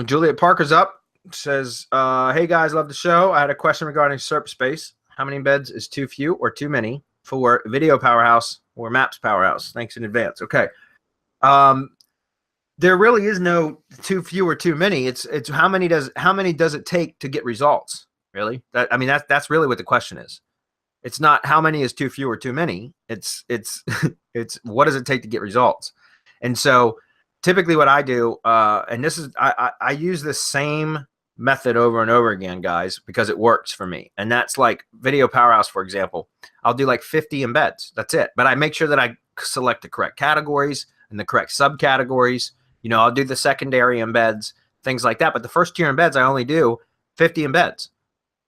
Juliet Parker's up. Says, hey guys, love the show. I had a question regarding Serpspace. How many embeds is too few or too many for Video Powerhouse or Maps Powerhouse? Thanks in advance. Okay. There really is no too few or too many. It's how many does it take to get results? Really? That's really what the question is. It's not how many is too few or too many. It's it's what does it take to get results? And so typically what I do, and this is I use this same method over and over again, guys, because it works for me. And that's like Video Powerhouse, for example. I'll do like 50 embeds. That's it. But I make sure that I select the correct categories and the correct subcategories. You know, I'll do the secondary embeds, things like that. But the first tier embeds, I only do 50 embeds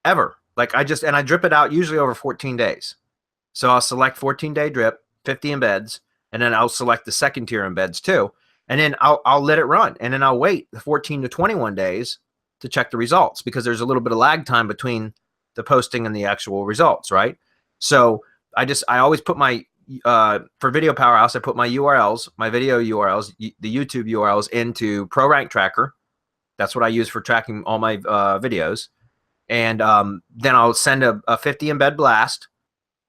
ever. Like I drip it out usually over 14 days. So I'll select 14-day drip, 50 embeds, and then I'll select the second tier embeds too. And then I'll let it run. And then I'll wait the 14 to 21 days to check the results, because there's a little bit of lag time between the posting and the actual results, right? So I always put my, for Video Powerhouse, I put my URLs, my video URLs, the YouTube URLs into ProRank Tracker. That's what I use for tracking all my videos. And then I'll send a 50 embed blast,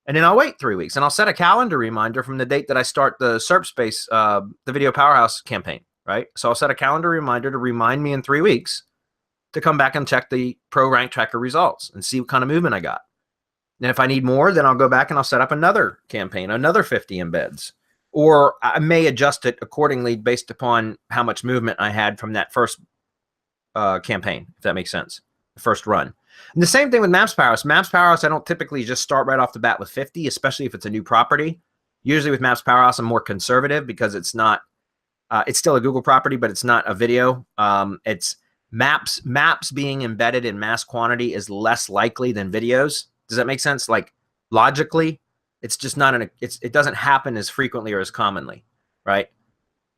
and then I'll wait 3 weeks, and I'll set a calendar reminder from the date that I start the Serpspace, the Video Powerhouse campaign, right? So I'll set a calendar reminder to remind me in 3 weeks to come back and check the ProRank Tracker results and see what kind of movement I got. And if I need more, then I'll go back and I'll set up another campaign, another 50 embeds, or I may adjust it accordingly based upon how much movement I had from that first campaign, if that makes sense, the first run. And the same thing with Maps Powerhouse. Maps Powerhouse, I don't typically just start right off the bat with 50, especially if it's a new property. Usually with Maps Powerhouse, I'm more conservative because it's not, it's still a Google property, but it's not a video. It's maps being embedded in mass quantity is less likely than videos. Does that make sense? Like logically, it's just not it doesn't happen as frequently or as commonly, right?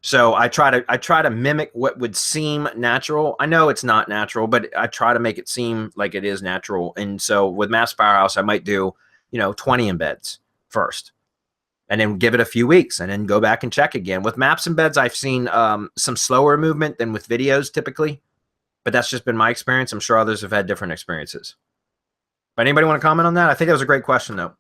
So I try to mimic what would seem natural. I know it's not natural, but I try to make it seem like it is natural. And so with Maps Powerhouse, I might do, 20 embeds first, and then give it a few weeks, and then go back and check again. With Maps embeds, I've seen some slower movement than with videos typically, but that's just been my experience. I'm sure others have had different experiences. But anybody want to comment on that? I think that was a great question, though.